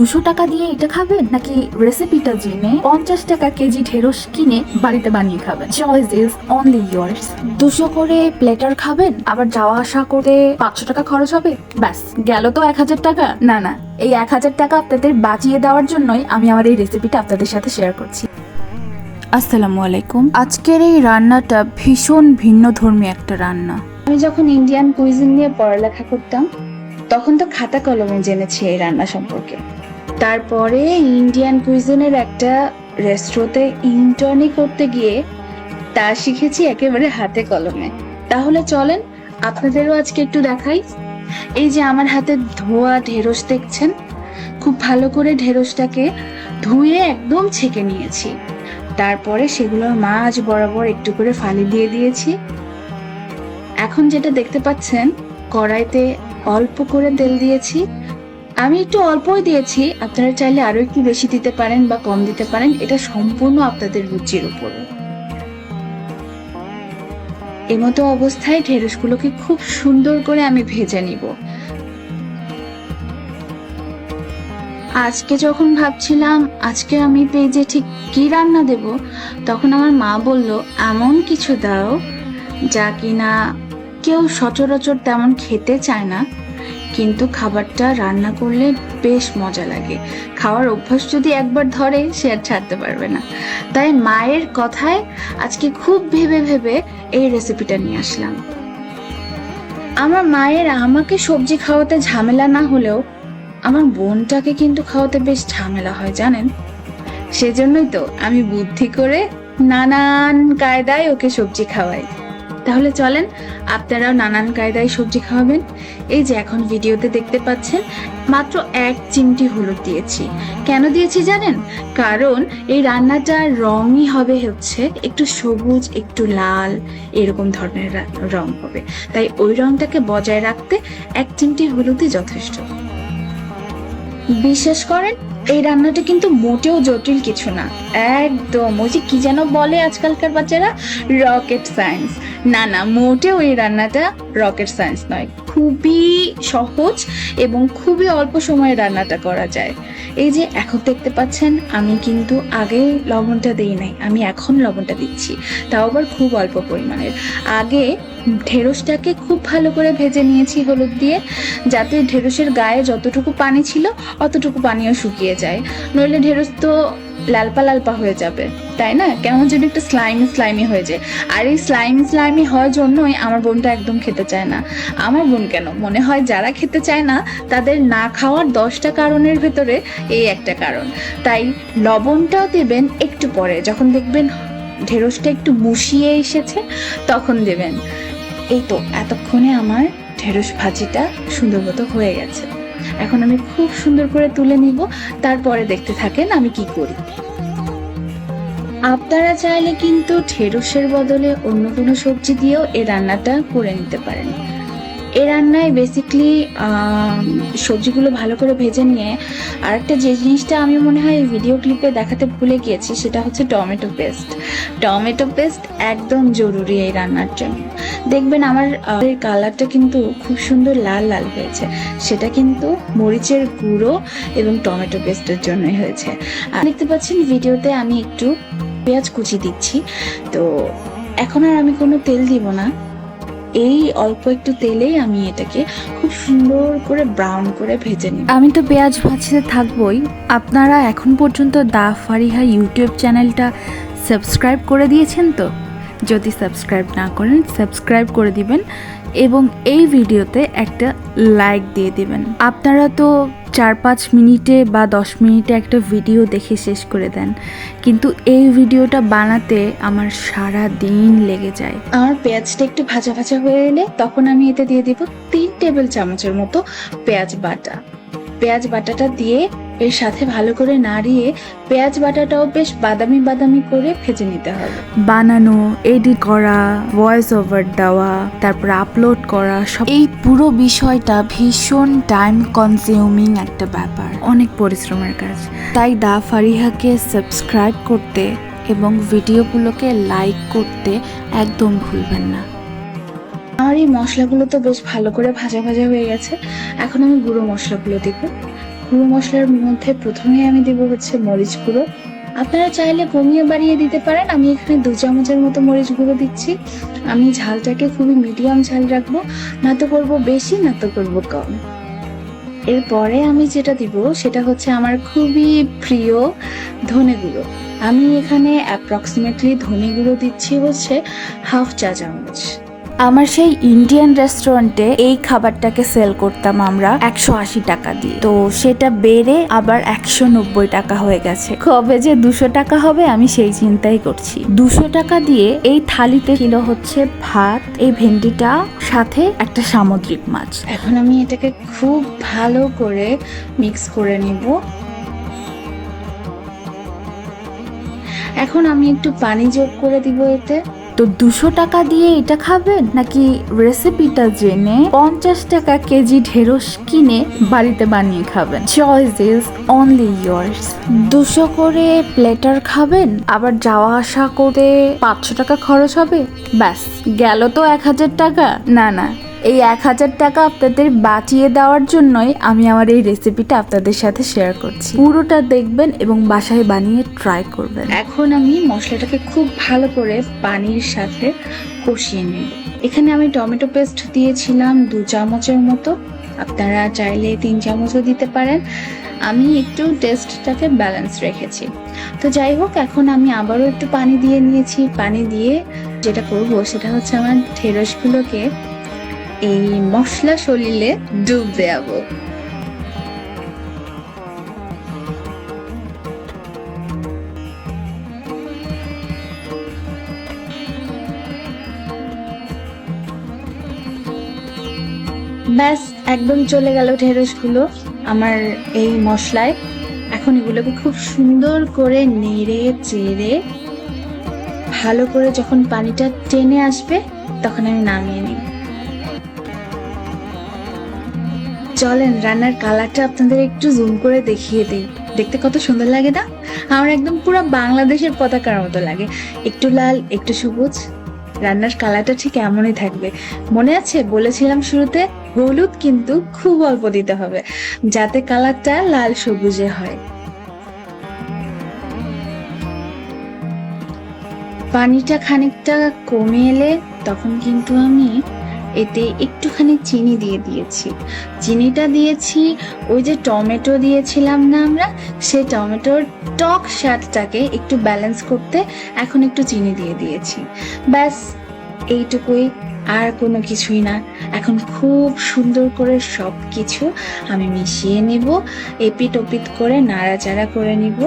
200 টাকা দিয়ে এটা খাবেন নাকি রেসিপিটা জেনে 50 টাকা কেজি ঢেঁড়স কিনে বাড়িতে বানিয়ে খাবেন? Choice is only years. 200 করে প্লেটার খাবেন, আবার যাওয়া আসা করে 500 টাকা খরচ হবে, ব্যাস গেল তো 1000 টাকা। না না, এই 1000 টাকা আপনাদের বাঁচিয়ে দেওয়ার জন্যই আমি আমার এই রেসিপিটা আপনাদের সাথে শেয়ার করছি। আসসালামু আলাইকুম। আজকের এই রান্নাটা ভীষণ ভিন্নধর্মী একটা রান্না। আমি যখন ইন্ডিয়ান কুইজিন নিয়ে পড়ালেখা করতাম তখন তো খাতা কলমে জেনেছি এই রান্না সম্পর্কে। তারপরে ইন্ডিয়ান কুইজিনের একটা রেস্টুরেন্টে ইন্টার্নি করতে গিয়ে তা শিখেছি একেবারে হাতে কলমে। তাহলে চলেন আপনাদেরও আজকে একটু দেখাই। এই যে আমার হাতে ধোয়া ঢেঁড়স দেখছেন, খুব ভালো করে ঢেঁড়সটাকে ধুয়ে একদম ছেঁকে নিয়েছি। তারপরে সেগুলোর মাঝ বরাবর একটু করে ফালি দিয়ে দিয়েছি। এখন যেটা দেখতে পাচ্ছেন, কড়াইতে অল্প করে তেল দিয়েছি। আমি একটু অল্পই দিয়েছি, আপনারা চাইলে আরো একটু বেশি দিতে পারেন বা কম দিতে পারেন, এটা সম্পূর্ণ আপনাদের রুচির উপরে। এমতো অবস্থায় ঢেঁড়সগুলোকে খুব সুন্দর করে আমি ভেজে নিব। আজকে যখন ভাবছিলাম আজকে আমি পেজে ঠিক কি রান্না দেব, তখন আমার মা বলল এমন কিছু দাও যা কিনা কেউ সচরাচর তেমন খেতে চায় না, কিন্তু খাবারটা রান্না করলে বেশ মজা লাগে। খাওয়ার অভ্যাস যদি একবার ধরে সে আর ছাড়তে পারবে না। তাই মায়ের কথায় আজকে খুব ভেবে ভেবে এই রেসিপিটা নিয়ে আসলাম। আমার মায়ের আমাকে সবজি খাওয়াতে ঝামেলা না হলেও আমার বোনটাকে কিন্তু খাওয়াতে বেশ ঝামেলা হয় জানেন। সেজন্যই তো আমি বুদ্ধি করে নানান কায়দায় ওকে সবজি খাওয়াই। তাহলে চলেন আপনারাও নানান কায়দায় সবজি খাওয়াবেন। এই যে এখন ভিডিওতে দেখতে পাচ্ছেন মাত্র 1 চিমটি হলুদ দিয়েছি। কেন দিয়েছি জানেন? কারণ এই রান্নাটার রঙই হবে হচ্ছে একটু সবুজ একটু লাল এরকম ধরনের রং হবে, তাই ওই রংটাকে বজায় রাখতে 1 চিমটি হলুদই যথেষ্ট। বিশ্বাস করেন এই রান্নাটা কিন্তু মোটেও জটিল কিছু না, একদম ওই যে কি যেন বলে আজকালকার বাচ্চারা রকেট সায়েন্স। না না, মোটেও এই রান্নাটা রকেট সায়েন্স নয়, খুবই সহজ এবং খুবই অল্প সময়ে রান্নাটা করা যায়। এই যে এখন দেখতে পাচ্ছেন আমি কিন্তু আগে লবণটা দিই নাই, আমি এখন লবণটা দিচ্ছি, তাও আবার খুব অল্প পরিমাণের। আগে ঢেঁড়সটাকে খুব ভালো করে ভেজে নিয়েছি হলুদ দিয়ে, যাতে ঢেঁড়সের গায়ে যতটুকু পানি ছিল অতটুকু পানিও শুকিয়ে যায়, নইলে ঢেঁড়স তো লালপা লালপা হয়ে যাবে, তাই না? কেমন যেন একটু স্লাইমি স্লাইমি হয়ে যায়। আর এই স্লাইমি স্লাইমি হওয়ার জন্যই আমার বোনটা একদম খেতে চায় না। আমার বোন কেন, মনে হয় যারা খেতে চায় না তাদের না খাওয়ার 10টা কারণের ভেতরে এই একটা কারণ। তাই লবণটাও দেবেন একটু পরে, যখন দেখবেন ঢেঁড়সটা একটু মুশিয়ে এসেছে তখন দেবেন। এই তো এতক্ষণে আমার ঢেঁড়স ভাজিটা সুন্দর মতো হয়ে গেছে। এখন আমি খুব সুন্দর করে তুলে নিব, তারপরে দেখতে থাকেন আমি কি করি। আপনারা চাইলে কিন্তু ঢেঁড়সের বদলে অন্য কোনো সবজি দিয়েও এই রান্নাটা করে নিতে পারেন। এই রান্নায় বেসিক্যালি সবজিগুলো ভালো করে ভেজে নিয়ে আরেকটা যে জিনিসটা আমি মনে হয় ভিডিও ক্লিপে দেখাতে ভুলে গিয়েছি, সেটা হচ্ছে টমেটো পেস্ট। টমেটো পেস্ট একদম জরুরি এই রান্নার জন্য। দেখবেন আমার কালারটা কিন্তু খুব সুন্দর লাল লাল হয়েছে, সেটা কিন্তু মরিচের গুঁড়ো এবং টমেটো পেস্টের জন্যই হয়েছে। আর দেখতে পাচ্ছেন ভিডিওতে আমি একটু পেঁয়াজ কুচি দিচ্ছি। তো এখন আর আমি কোনো তেল দিব না, এই অল্প একটু তেলেই আমি এটাকে খুব সুন্দর করে ব্রাউন করে ভেজে নিই। আমি তো পেঁয়াজ ভাজতে থাকবই। আপনারা এখন পর্যন্ত দা ফারিহা ইউটিউব চ্যানেলটা সাবস্ক্রাইব করে দিয়েছেন তো? যদি সাবস্ক্রাইব না করেন সাবস্ক্রাইব করে দিবেন এবং এই ভিডিওতে একটা লাইক দিয়ে দিবেন। আপনারা তো 4-5 মিনিটে বা 10 মিনিটে একটা ভিডিও দেখে শেষ করে দেন, কিন্তু এই ভিডিওটা বানাতে আমার সারা দিন লেগে যায়। আমার পেঁয়াজটা একটু ভাজা ভাজা হয়ে এলে তখন আমি এতে দিয়ে দিব 3 টেবিল চামচের মতো পেঁয়াজ বাটা। পেঁয়াজ বাটাটা দিয়ে এর সাথে ভালো করে নাড়িয়ে পেঁয়াজ বাটাটাও বেশ বাদামি বাদামি করে ভেজে নিতে হবে। বানানো, এডিট করা, ভয়েস ওভার দেওয়া, তারপর আপলোড করা, সব এই পুরো বিষয়টা ভীষণ টাইম কনজিউমিং একটা ব্যাপার, অনেক পরিশ্রমের কাজ। তাই দা ফারিহাকে সাবস্ক্রাইব করতে এবং ভিডিওগুলোকে লাইক করতে একদম ভুলবেন না। আমার এই মশলাগুলো তো বেশ ভালো করে ভাজা ভাজা হয়ে গেছে, এখন আমি গুঁড়ো মশলাগুলো দিব। গুঁড়ো মশলার মধ্যে প্রথমে আমি দেবো হচ্ছে মরিচ গুঁড়ো। আপনারা চাইলে কমিয়ে বাড়িয়ে দিতে পারেন। আমি এখানে 2 চামচের মতো মরিচ গুঁড়ো দিচ্ছি। আমি ঝালটাকে খুবই মিডিয়াম ঝাল রাখবো, না তো করবো বেশি না তো করবো কম। এরপরে আমি যেটা দিব সেটা হচ্ছে আমার খুবই প্রিয় ধনে গুঁড়ো। আমি এখানে অ্যাপ্রক্সিমেটলি ধনে গুঁড়ো দিচ্ছি হচ্ছে 1/2 চা চামচ। আমার সেই ইন্ডিয়ান রেস্টুরেন্টে এই খাবারটাকে সেল করতাম আমরা 180 টাকা দিয়ে, তো সেটা বেড়ে আবার 190 টাকা হয়ে গেছে। কবে যে 200 টাকা হবে আমি সেই চিন্তাই করছি। 200 টাকা দিয়ে এই থালিতে ছিল হচ্ছে ভাত, এই ভেন্ডিটা, সাথে একটা সামুদ্রিক মাছ। এখন আমি এটাকে খুব ভালো করে মিক্স করে নিব। এখন আমি একটু পানি যোগ করে দিব এতে। তো 200 টাকা দিয়ে এটা খাবেন নাকি রেসিপিটা জেনে 50 টাকা কেজি ঢেঁড়স কিনে বাড়িতে বানিয়ে খাবেন? Choice is only years. 200 করে প্লেটার খাবেন, আবার যাওয়া আসা করে 500 টাকা খরচ হবে, ব্যাস গেল তো 1000 টাকা। না না, এই 1000 টাকা আপনাদের বাঁচিয়ে দেওয়ার জন্যই আমি আমার এই রেসিপিটা আপনাদের সাথে শেয়ার করছি। পুরোটা দেখবেন এবং বাসায় বানিয়ে ট্রাই করবেন। এখন আমি মশলাটাকে খুব ভালো করে পানির সাথে কষিয়ে নেব। এখানে আমি টমেটো পেস্ট দিয়েছিলাম 2 চামচের মতো, আপনারা চাইলে 3 চামচও দিতে পারেন। আমি একটু টেস্টটাকে ব্যালেন্স রেখেছি। তো যাই হোক, এখন আমি আবারও একটু পানি দিয়ে নিয়েছি। পানি দিয়ে যেটা করব সেটা হচ্ছে আমার ঢেঁড়সগুলোকে এই মশলা সলিলে ডুব দেওয়াবো। ব্যাস একদম চলে গেল ঢেঁড়সগুলো আমার এই মশলায়। এখন এগুলোকে খুব সুন্দর করে নেড়ে চেড়ে ভালো করে যখন পানিটা টেনে আসবে তখন আমি নামিয়ে নিই। চলেন রান্নার কালারটা আপনাদের একটু জুম করে দেখিয়ে দিই। দেখতে কত সুন্দর লাগে না? আমার একদম পুরো বাংলাদেশের পতাকার মতো লাগে, একটু লাল একটু সবুজ। রান্নার কালারটা ঠিক এমনই থাকবে। মনে আছে বলেছিলাম শুরুতে, হলুদ কিন্তু খুব অল্প দিতে হবে যাতে কালারটা লাল সবুজে হয়। পানিটা খানিকটা কমে এলে তখন কিন্তু আমি এতে একটুখানি চিনি দিয়ে দিয়েছি। চিনিটা দিয়েছি ওই যে টমেটো দিয়েছিলাম না আমরা, সেই টমেটোর টক স্বাদটাকে একটু ব্যালেন্স করতে এখন একটু চিনি দিয়ে দিয়েছি। ব্যাস এইটুকুই, আর কোনো কিছুই না। এখন খুব সুন্দর করে সব কিছু আমি মিশিয়ে নেব, এপিট ওপিট করে নাড়াচাড়া করে নিব।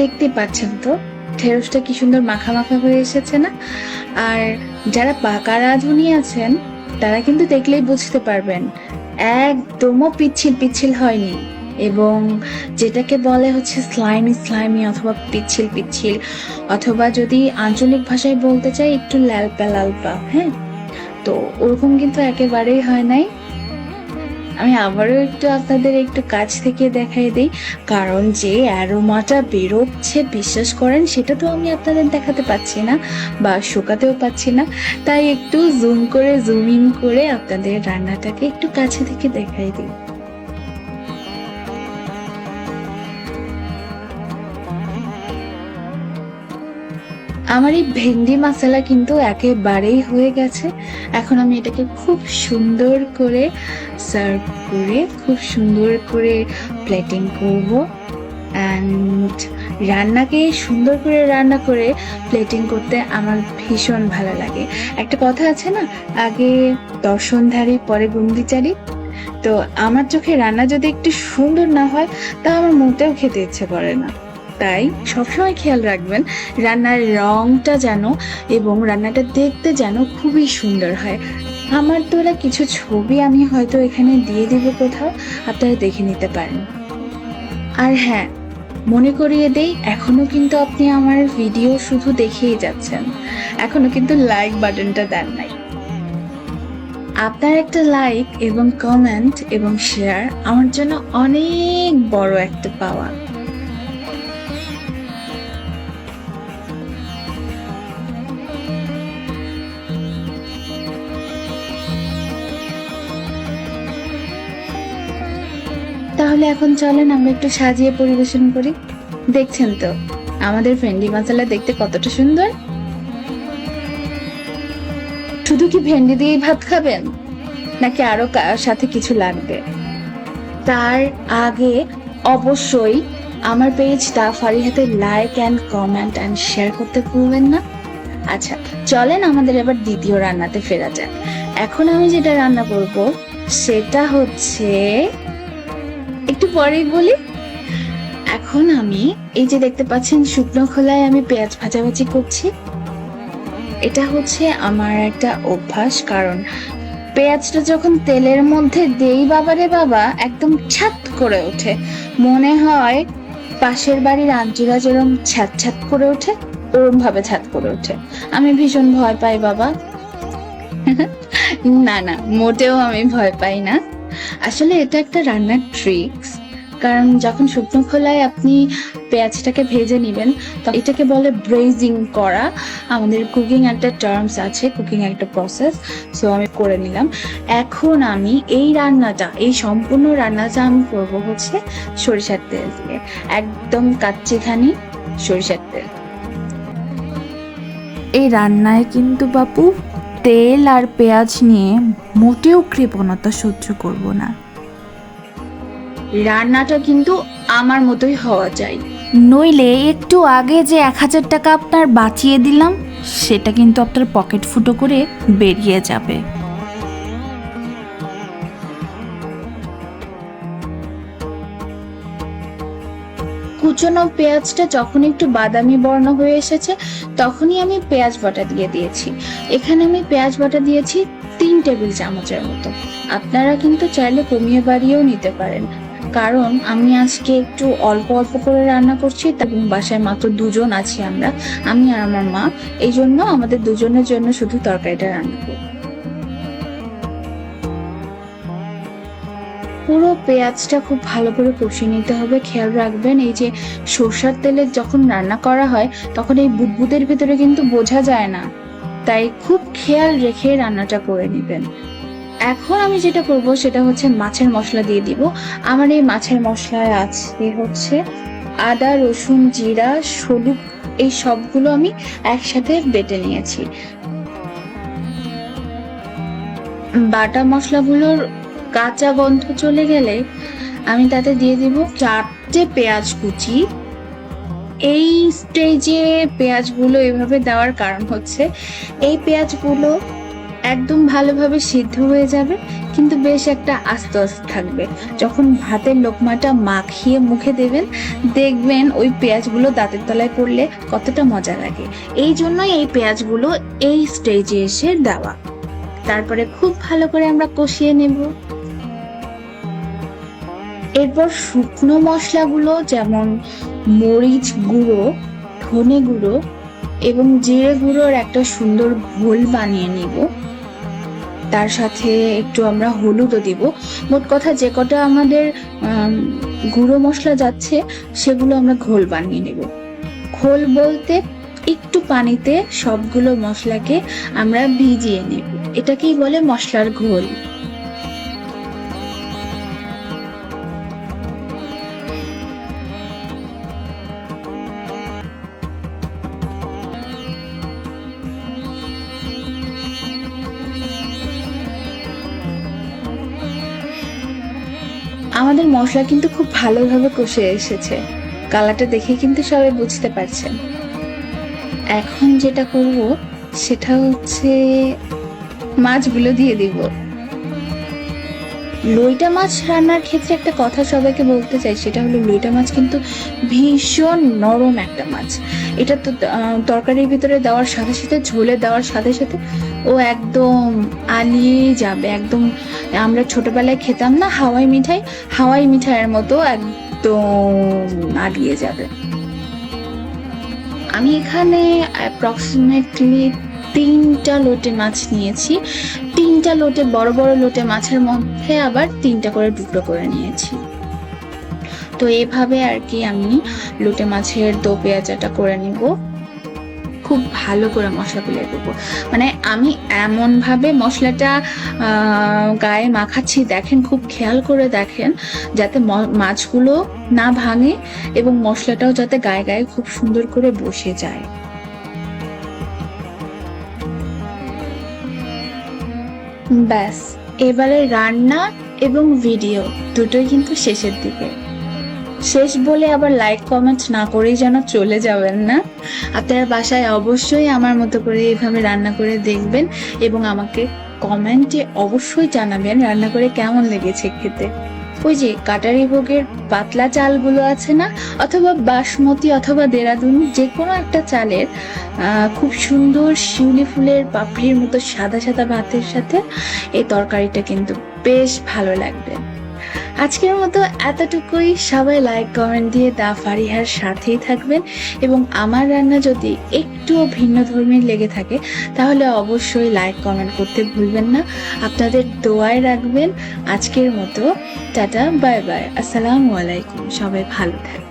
দেখতে পাচ্ছেন তো ঢেঁড়সটা কি সুন্দর মাখা মাখা হয়ে এসেছে না? আর যারা পাকা রাঁধুনি আছেন তারা কিন্তু দেখলেই বুঝতে পারবেন একদমও পিচ্ছিল পিচ্ছিল হয়নি, এবং যেটাকে বলে হচ্ছে স্লাইমি স্লাইমি অথবা পিচ্ছিল পিচ্ছিল, অথবা যদি আঞ্চলিক ভাষায় বলতে চাই একটু লালপা লালপা, হ্যাঁ, তো ওরকম কিন্তু একেবারেই হয় নাই। আমি আবারও একটু আপনাদের একটু কাছ থেকে দেখাই দিই, কারণ যে অ্যারোমাটা বেরোচ্ছে বিশ্বাস করেন সেটা তো আমি আপনাদের দেখাতে পাচ্ছি না বা শোকাতেও পাচ্ছি না, তাই একটু জুম করে জুম ইন করে আপনাদের রান্নাটাকে একটু কাছে থেকে দেখাই দিই। আমার এই ভেন্ডি মশলা কিন্তু একেবারেই হয়ে গেছে। এখন আমি এটাকে খুব সুন্দর করে সার্ভ করে খুব সুন্দর করে প্লেটিং করব। অ্যান্ড রান্নাকে সুন্দর করে রান্না করে প্লেটিং করতে আমার ভীষণ ভালো লাগে। একটা কথা আছে না, আগে দর্শনধারী পরে গুন্ডিচারি। তো আমার চোখে রান্না যদি একটু সুন্দর না হয় তা আমার মোটেও খেতে ইচ্ছে করে না। তাই সবসময় খেয়াল রাখবেন রান্নার রংটা যেন এবং রান্নাটা দেখতে যেন খুবই সুন্দর হয়। আমার তোলা কিছু ছবি আমি হয়তো এখানে দিয়ে দিব কোথাও, আপনারা দেখে নিতে পারেন। আর হ্যাঁ, মনে করিয়ে দেই, এখনো কিন্তু আপনি আমার ভিডিও শুধু দেখেই যাচ্ছেন, এখনো কিন্তু লাইক বাটনটা দেন নাই। আপনার একটা লাইক এবং কমেন্ট এবং শেয়ার আমার জন্য অনেক বড় একটা পাওয়া। তাহলে এখন চলেন আমরা একটু সাজিয়ে পরিবেশন করি। দেখছেন তো আমাদের ভেন্ডি মশলা দেখতে কতটা সুন্দর। শুধু কি ভেন্ডি দিয়েই ভাত খাবেন নাকি আরো সাথে কিছু লাগবে? তার আগে অবশ্যই আমার পেজটা ফারিহাতে like and comment and share করতে ভুলবেন না। আচ্ছা চলেন আমাদের এবার দ্বিতীয় রান্নাতে ফেরা যাক। এখন আমি যেটা রান্না করব সেটা হচ্ছে, একটু পরেই বলি। এখন আমি এই যে দেখতে পাচ্ছেন শুকনো খোলায় আমি পেঁয়াজ ভাজাভাজি করছি। এটা হচ্ছে আমার একটা অভ্যাস, কারণ পেঁয়াজটা যখন তেলের মধ্যে দেই বাবারে বাবা একদম ছাত করে ওঠে, মনে হয় পাশের বাড়ির আন্টিরা যেরকম ছ্যাত ছ্যাত করে ওঠে ওরম ভাবে ছাত করে ওঠে। আমি ভীষণ ভয় পাই বাবা। না না, মোটেও আমি ভয় পাই না। আসলে এটা একটা রান্নার ট্রিক্স, কারণ যখন শুকনো খোলায় আপনি পেঁয়াজটাকে ভেজে নেবেন তো এটাকে বলে ব্রেজিং করা। আমাদের কুকিং একটা টার্মস আছে, কুকিং একটা প্রসেস, সো আমি করে নিলাম। এখন আমি এই সম্পূর্ণ রান্নাটা আমি করবো হচ্ছে সরিষার তেল দিয়ে, একদম কাচ্চিখানি সরিষার তেল। এই রান্নায় কিন্তু বাপু তেল আর পেঁয়াজ নিয়ে মোটেও কৃপণতা সহ্য করব না। রান্নাটা কিন্তু আমার মতোই হওয়া চাই, নইলে একটু আগে যে 1000 টাকা আপনার বাঁচিয়ে দিলাম সেটা কিন্তু আপনার পকেট ফুটো করে বেরিয়ে যাবে। কুচনো পেঁয়াজটা যখন একটু বাদামি বর্ণ হয়ে এসেছে তখনই আমি পেঁয়াজ বাটা দিয়ে দিয়েছি। এখানে আমি পেঁয়াজ বাটা দিয়েছি 3 টেবিল চামচের মতো। আপনারা কিন্তু চাইলে কমিয়ে বাড়িয়েও নিতে পারেন, কারণ আমি আজকে একটু অল্প অল্প করে রান্না করছি এবং বাসায় মাত্র 2 জন আছি আমরা, আমি আর আমার মা। এই জন্য আমাদের দুজনের জন্য শুধু তরকারিটা রান্না করব। পুরো পেঁয়াজটা খুব ভালো করে কষিয়ে নিতে হবে। খেয়াল রাখবেন এই যে সরষের তেলে যখন রান্না করা হয় তখন এই বুদবুদের ভিতরে কিন্তু বোঝা যায় না, তাই খুব খেয়াল রেখে রান্নাটা করে নেবেন। এখন আমি যেটা করব সেটা হচ্ছে মাছের মশলা দিয়ে দিব। আমার এই মাছের মশলায় আছে হচ্ছে আদা, রসুন, জিরা, হলুদ, এই সবগুলো আমি একসাথে বেটে নিয়েছি। বাটা মশলাগুলোর কাঁচা গন্ধ চলে গেলে আমি তাতে দিয়ে দিব 4টে পেঁয়াজ কুচি। এই স্টেজে পেঁয়াজগুলো এভাবে দেওয়ার কারণ হচ্ছে এই পেঁয়াজগুলো একদম ভালোভাবে সিদ্ধ হয়ে যাবে, কিন্তু বেশ একটা আস্তে আস্তে থাকবে। যখন ভাতের লোকমাটা মাখিয়ে মুখে দেবেন দেখবেন ওই পেঁয়াজগুলো দাঁতের তলায় পড়লে কতটা মজা লাগে। এই জন্যই এই পেঁয়াজগুলো এই স্টেজে এসে দেওয়া। তারপরে খুব ভালো করে আমরা কষিয়ে নেব। এরপর শুকনো মশলাগুলো যেমন মরিচ গুঁড়ো, ধনে গুঁড়ো এবং জিরে গুঁড়োর একটা সুন্দর ঘোল বানিয়ে নিব। তার সাথে একটু আমরা হলুদও দিব। মোট কথা যে কটা আমাদের গুঁড়ো মশলা যাচ্ছে সেগুলো আমরা ঘোল বানিয়ে নেব। ঘোল বলতে একটু পানিতে সবগুলো মশলাকে আমরা ভিজিয়ে নেব, এটাকেই বলে মশলার ঘোল। আমাদের মশলা কিন্তু খুব ভালোভাবে কষে এসেছে, কালারটা দেখে কিন্তু সবাই বুঝতে পারছেন। এখন যেটা করব সেটা হচ্ছে মাছগুলো দিয়ে দিব। লইটা মাছ রান্নার ক্ষেত্রে একটা কথা সবাইকে বলতে চাই, সেটা হলো লইটা মাছ কিন্তু ভীষণ নরম একটা মাছ। এটা তো তরকারির ভিতরে দেওয়ার সাথে সাথে, ঝোলে দেওয়ার সাথে সাথে ও একদম আলিয়ে যাবে। একদম আমরা ছোটবেলায় খেতাম না হাওয়াই মিঠাইয়ের মতো একদম আলিয়ে যাবে। আমি এখানে অ্যাপ্রক্সিমেটলি 3টা লোটে মাছ নিয়েছি। 3টা লোটে, বড় বড় লোটে মাছের মধ্যে আবার 3টা করে টুকরো করে নিয়েছি। তো এভাবে আর কি আমি লোটে মাছের দো পেঁয়াজাটা করে নিব। খুব ভালো করে মশলাগুলো দেবো। মানে আমি এমনভাবে মশলাটা গায়ে মাখাচ্ছি, দেখেন, খুব খেয়াল করে দেখেন যাতে মাছগুলো না ভাঙে এবং মশলাটাও যাতে গায়ে গায়ে খুব সুন্দর করে বসে যায়। ব্যাস, এবারে রান্না এবং ভিডিও দুটোই কিন্তু শেষের দিকে। শেষ বলে আবার লাইক কমেন্ট না করেই যেন চলে যাবেন না। আপনারা বাসায় অবশ্যই আমার মতো করে এইভাবে রান্না করে দেখবেন এবং আমাকে কমেন্টে অবশ্যই জানাবেন রান্না করে কেমন লেগেছে খেতে। ওই যে কাটারি ভোগের পাতলা চালগুলো আছে না, অথবা বাসমতি অথবা দেরাদুন, যে কোনো একটা চালের খুব সুন্দর শিউলি ফুলের পাপড়ির মতো সাদা সাদা ভাতের সাথে এই তরকারিটা কিন্তু বেশ ভালো লাগবে। আজকের মতো এতটুকুই। সবাই লাইক কমেন্ট দিয়ে দা ফারিহার সাথেই থাকবেন এবং আমার রান্না যদি একটুও ভিন্ন ধর্মীর লেগে থাকে তাহলে অবশ্যই লাইক কমেন্ট করতে ভুলবেন না। আপনাদের দোয়ায় রাখবেন। আজকের মতো টাটা, বাই বাই, আসসালামু আলাইকুম। সবাই ভালো থাকবেন।